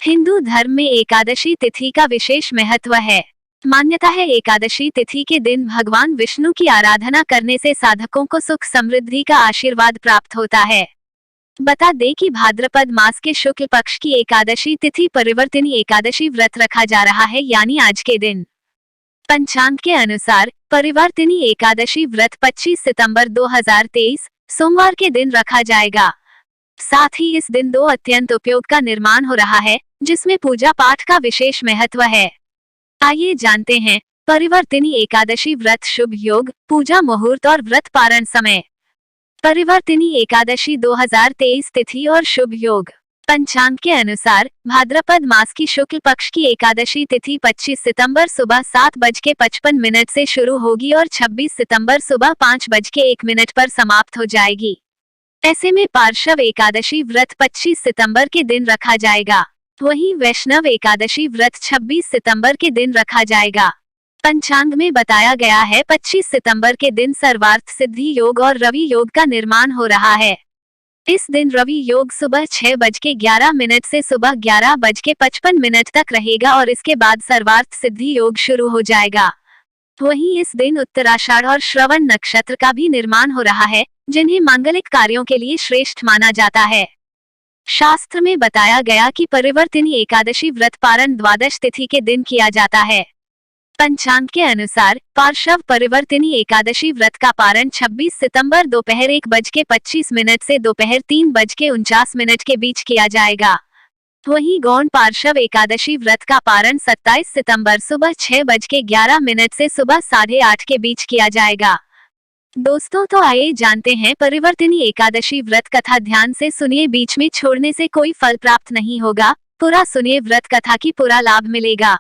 हिंदू धर्म में एकादशी तिथि का विशेष महत्व है। मान्यता है एकादशी तिथि के दिन भगवान विष्णु की आराधना करने से साधकों को सुख समृद्धि का आशीर्वाद प्राप्त होता है। बता दें कि भाद्रपद मास के शुक्ल पक्ष की एकादशी तिथि परिवर्तिनी एकादशी व्रत रखा जा रहा है, यानी आज के दिन। पंचांग के अनुसार परिवर्तिनी एकादशी व्रत 25 सितंबर 2023 सोमवार के दिन रखा जाएगा। साथ ही इस दिन दो अत्यंत उपयोग का निर्माण हो रहा है, जिसमें पूजा पाठ का विशेष महत्व है। आइए जानते हैं परिवर्तिनी एकादशी व्रत शुभ योग, पूजा मुहूर्त और व्रत पारण समय। परिवर्तिनी एकादशी 2023 तिथि और शुभ योग। पंचांग के अनुसार भाद्रपद मास की शुक्ल पक्ष की एकादशी तिथि 25 सितंबर सुबह 7:55 से शुरू होगी और 26 सितंबर सुबह 5:01 पर समाप्त हो जाएगी। ऐसे में पार्श्व एकादशी व्रत 25 सितंबर के दिन रखा जाएगा। वहीं वैष्णव एकादशी व्रत 26 सितंबर के दिन रखा जाएगा। पंचांग में बताया गया है 25 सितंबर के दिन सर्वार्थ सिद्धि योग और रवि योग का निर्माण हो रहा है। इस दिन रवि योग सुबह 6:11 से सुबह 11:55 तक रहेगा और इसके बाद सर्वार्थ सिद्धि योग शुरू हो जाएगा। वहीं इस दिन उत्तराषाढ़ और श्रवण नक्षत्र का भी निर्माण हो रहा है, जिन्हें मांगलिक कार्यों के लिए श्रेष्ठ माना जाता है। शास्त्र में बताया गया कि परिवर्तिनी एकादशी व्रत पारण द्वादश तिथि के दिन किया जाता है। पंचांग के अनुसार पार्श्व परिवर्तिनी एकादशी व्रत का पारण 26 सितंबर दोपहर 1:25 से दोपहर 3:49 के बीच किया जाएगा। वहीं गौण पार्श्व एकादशी व्रत का पारण 27 सितंबर सुबह 6:11 से सुबह 8:30 के बीच किया जाएगा। दोस्तों, तो आइए जानते हैं परिवर्तिनी एकादशी व्रत कथा। ध्यान से सुनिए, बीच में छोड़ने से कोई फल प्राप्त नहीं होगा। पूरा सुनिए, व्रत कथा की पूरा लाभ मिलेगा।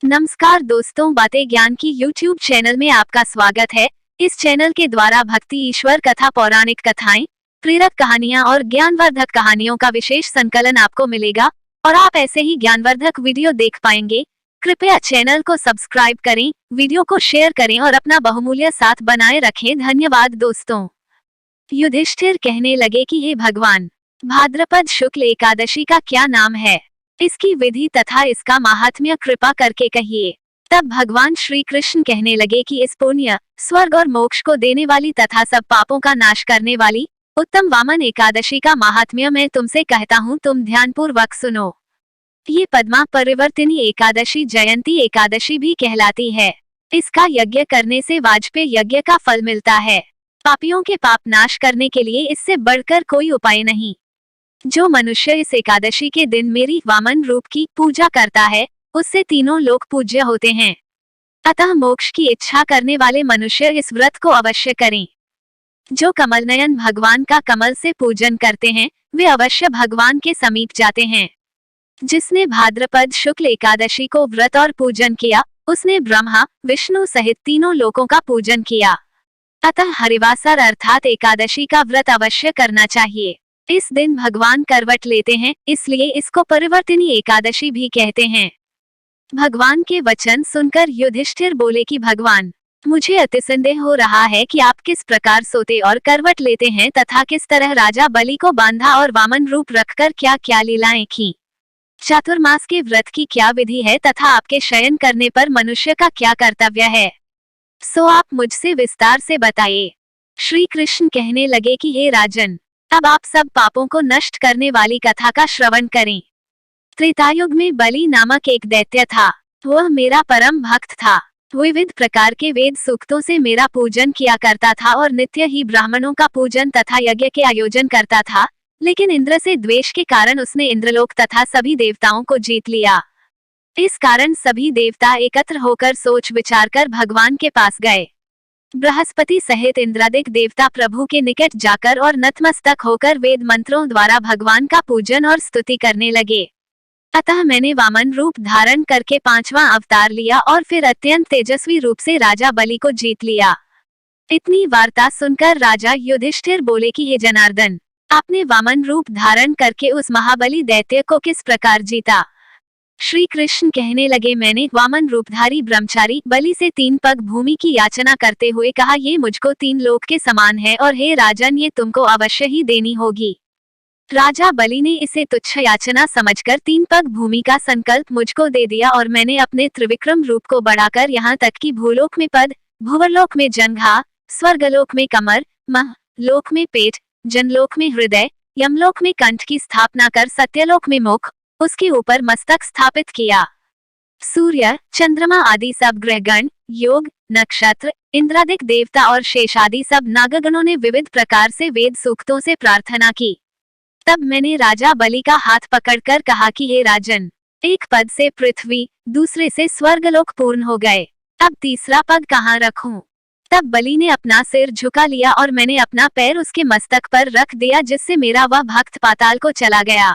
नमस्कार दोस्तों, बातें ज्ञान की यूट्यूब चैनल में आपका स्वागत है। इस चैनल के द्वारा भक्ति, ईश्वर कथा, पौराणिक कथाएं, प्रेरक कहानियां और ज्ञानवर्धक कहानियों का विशेष संकलन आपको मिलेगा और आप ऐसे ही ज्ञानवर्धक वीडियो देख पाएंगे। कृपया चैनल को सब्सक्राइब करें, वीडियो को शेयर करें और अपना बहुमूल्य साथ बनाए रखें। धन्यवाद दोस्तों। युधिष्ठिर कहने लगे कि हे भगवान, भाद्रपद शुक्ल एकादशी का क्या नाम है, इसकी विधि तथा इसका महात्म्य कृपा करके कहिए। तब भगवान श्री कृष्ण कहने लगे कि इस पुण्य, स्वर्ग और मोक्ष को देने वाली तथा सब पापों का नाश करने वाली उत्तम वामन एकादशी का महात्म्य मैं तुमसे कहता हूँ, तुम ध्यानपूर्वक सुनो। ये पद्मा परिवर्तिनी एकादशी जयंती एकादशी भी कहलाती है। इसका यज्ञ करने से वाजपेय यज्ञ का फल मिलता है। पापियों के पाप नाश करने के लिए इससे बढ़कर कोई उपाय नहीं। जो मनुष्य इस एकादशी के दिन मेरी वामन रूप की पूजा करता है, उससे तीनों लोक पूज्य होते हैं। अतः मोक्ष की इच्छा करने वाले मनुष्य इस व्रत को अवश्य करें। जो कमल नयन भगवान का कमल से पूजन करते हैं, वे अवश्य भगवान के समीप जाते हैं। जिसने भाद्रपद शुक्ल एकादशी को व्रत और पूजन किया, उसने ब्रह्मा विष्णु सहित तीनों लोकों का पूजन किया। अतः हरिवासर अर्थात एकादशी का व्रत अवश्य करना चाहिए। इस दिन भगवान करवट लेते हैं, इसलिए इसको परिवर्तिनी एकादशी भी कहते हैं। भगवान के वचन सुनकर युधिष्ठिर बोले कि भगवान, मुझे अतिसंदेह हो रहा है कि आप किस प्रकार सोते और करवट लेते हैं तथा किस तरह राजा बलि को बांधा और वामन रूप रखकर क्या क्या लीलाएं की। चातुर्मास के व्रत की क्या विधि है तथा आपके शयन करने पर मनुष्य का क्या कर्तव्य है, सो आप मुझसे विस्तार से बताइए। श्री कृष्ण कहने लगे कि हे राजन, अब आप सब पापों को नष्ट करने वाली कथा का श्रवण करें। त्रेतायुग में बलि नामक एक दैत्य था। वह मेरा परम भक्त था। विविध प्रकार के वेद सूक्तों से मेरा पूजन किया करता था और नित्य ही ब्राह्मणों का पूजन तथा यज्ञ के आयोजन करता था। लेकिन इंद्र से द्वेष के कारण उसने इंद्रलोक तथा सभी देवताओं को जीत लिया। इस कारण सभी देवता एकत्र होकर सोच विचार कर भगवान के पास गए। बृहस्पति सहित इंद्रादिक देवता प्रभु के निकट जाकर और नतमस्तक होकर वेद मंत्रों द्वारा भगवान का पूजन और स्तुति करने लगे। अतः मैंने वामन रूप धारण करके 5वां अवतार लिया और फिर अत्यंत तेजस्वी रूप से राजा बलि को जीत लिया। इतनी वार्ता सुनकर राजा युधिष्ठिर बोले कि हे जनार्दन, आपने वामन रूप धारण करके उस महाबली दैत्य को किस प्रकार जीता। श्री कृष्ण कहने लगे, मैंने वामन रूपधारी ब्रह्मचारी बलि से 3 पग भूमि की याचना करते हुए कहा, ये मुझको 3 लोक के समान है और हे राजन, ये तुमको अवश्य ही देनी होगी। राजा बलि ने इसे तुच्छ याचना समझकर 3 पग भूमि का संकल्प मुझको दे दिया और मैंने अपने त्रिविक्रम रूप को बढ़ाकर यहाँ तक कि भूलोक में पद, भुवरलोक में जंघा, स्वर्गलोक में कमर, लोक में पेट, जनलोक में हृदय, यमलोक में कंठ की स्थापना कर सत्यलोक में मुख, उसके ऊपर मस्तक स्थापित किया। सूर्य, चंद्रमा आदि सब ग्रहगण, योग, नक्षत्र, इंद्रादिक देवता और शेष आदि सब नागगणों ने विविध प्रकार से वेद सूक्तों से प्रार्थना की। तब मैंने राजा बलि का हाथ पकड़कर कहा कि हे राजन, एक पद से पृथ्वी, दूसरे से स्वर्गलोक पूर्ण हो गए, अब तीसरा पद कहाँ रखूं? तब बलि ने अपना सिर झुका लिया और मैंने अपना पैर उसके मस्तक पर रख दिया, जिससे मेरा वह भक्त पाताल को चला गया।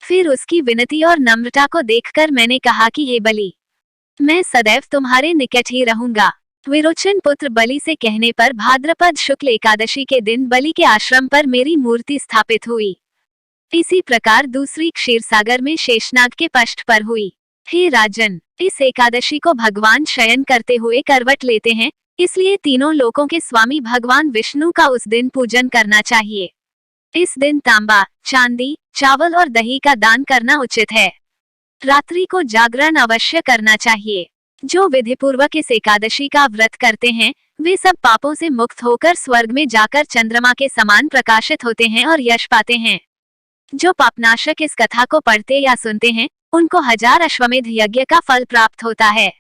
फिर उसकी विनती और नम्रता को देखकर मैंने कहा कि हे बलि, मैं सदैव तुम्हारे निकट ही रहूंगा। विरोचन पुत्र बलि से कहने पर भाद्रपद शुक्ल एकादशी के दिन बलि के आश्रम पर मेरी मूर्ति स्थापित हुई। इसी प्रकार दूसरी क्षीरसागर में शेषनाग के पष्ठ पर हुई। हे राजन, इस एकादशी को भगवान शयन करते हुए करवट लेते हैं, इसलिए तीनों लोकों के स्वामी भगवान विष्णु का उस दिन पूजन करना चाहिए। इस दिन तांबा, चांदी, चावल और दही का दान करना उचित है। रात्रि को जागरण अवश्य करना चाहिए। जो विधि पूर्वक इस एकादशी का व्रत करते हैं, वे सब पापों से मुक्त होकर स्वर्ग में जाकर चंद्रमा के समान प्रकाशित होते हैं और यश पाते हैं। जो पापनाशक इस कथा को पढ़ते या सुनते हैं, उनको 1000 अश्वमेध यज्ञ का फल प्राप्त होता है।